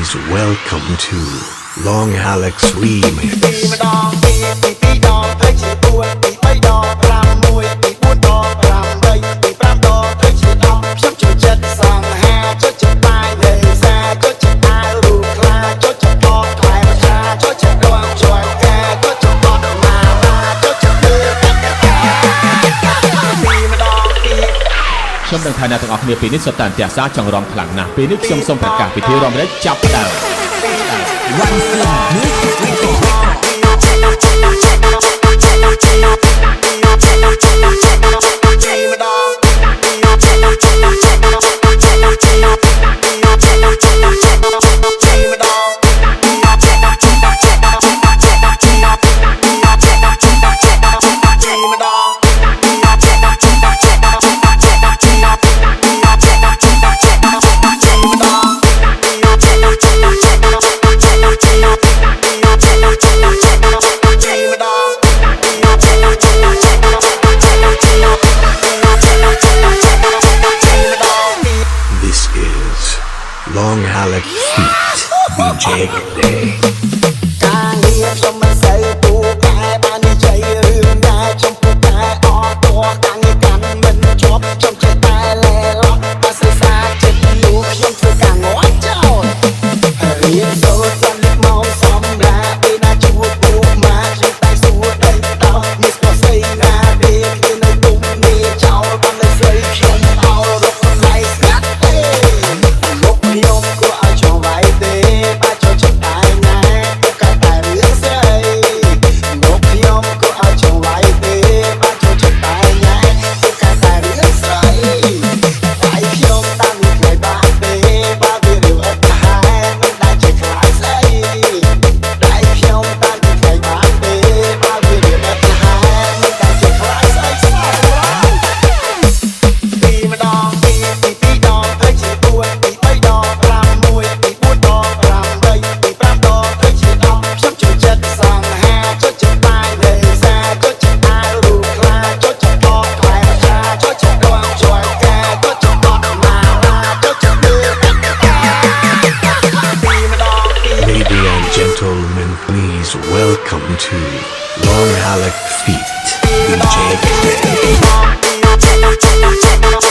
please welcome to Long Alex Remix.ខ្ញុំនឹងថាអ្នកទាំងអស់គ្នាពេលនេះសុទ្ធតែអន្ទះសារចង់រំខ្លាំងណាស់ពេលនេះខ្ញុំសូមប្រកាសពិធីរំលែកចាប់ផ្ដើម Long Alex Feet DJ Day ការងារខ្ញុំមិនសូវពូកែបាននិយាយរឿងដែរខ្ញុំពូកែអត់តោះការងារកាន់មិនជាប់ខ្ញុំចេះតែលែឡោះបើសិក្សាចិត្តលូខ្ញុំធ្វើការងាត់ចោលរៀនសូត្រចាំលើកមកសម្រាប់ពេលណាជួបពូមកខ្ញុំតែសួរដីតោមានស្គាល់ស្អីណាទេគ្នានៅទុំនេះចោលបានលើស្រីខ្ញុំអោរកឡៃស្ងាត់ទេលោកខ្ញុំក៏ឲ្យចង់វាយទេបាច់ចូលចិត្តតែណែពួកកែតែរឿងស្អីលោកខ្ញុំក៏ឲ្យចង់វាយទេបាច់ចូលចិត្តតែណែពួកកែតែរឿងស្អីវាយខ្ញុំតាមនេះមិនបានទេបើវារឿងអត់ថាមិនដែលចេះខ្លាចស្អីដៃខ្ញុំតាមនេះមិនបានទេបើវារឿងអត់ថាមិនដែលចេះខ្លាចស្អីស្អីពីម្ដងពីពីដងទៅជា4ពី3ដង5 1ពី4ដង8ពី5ដងទៅជា10ខ្ញុំចូលចិត្តសង្ហាចូលចិត្តបាយលេសាចូលចិត្តអាវរូបខ្លាចូលចិត្តបកខ្លែចាចូលចិត្តដងជួយកាចូលចិត្តបកម៉ាចូលចិត្តលើពីម្ដងពី Ladies and gentlemen, please welcome to Long Alex Feet DJ Day.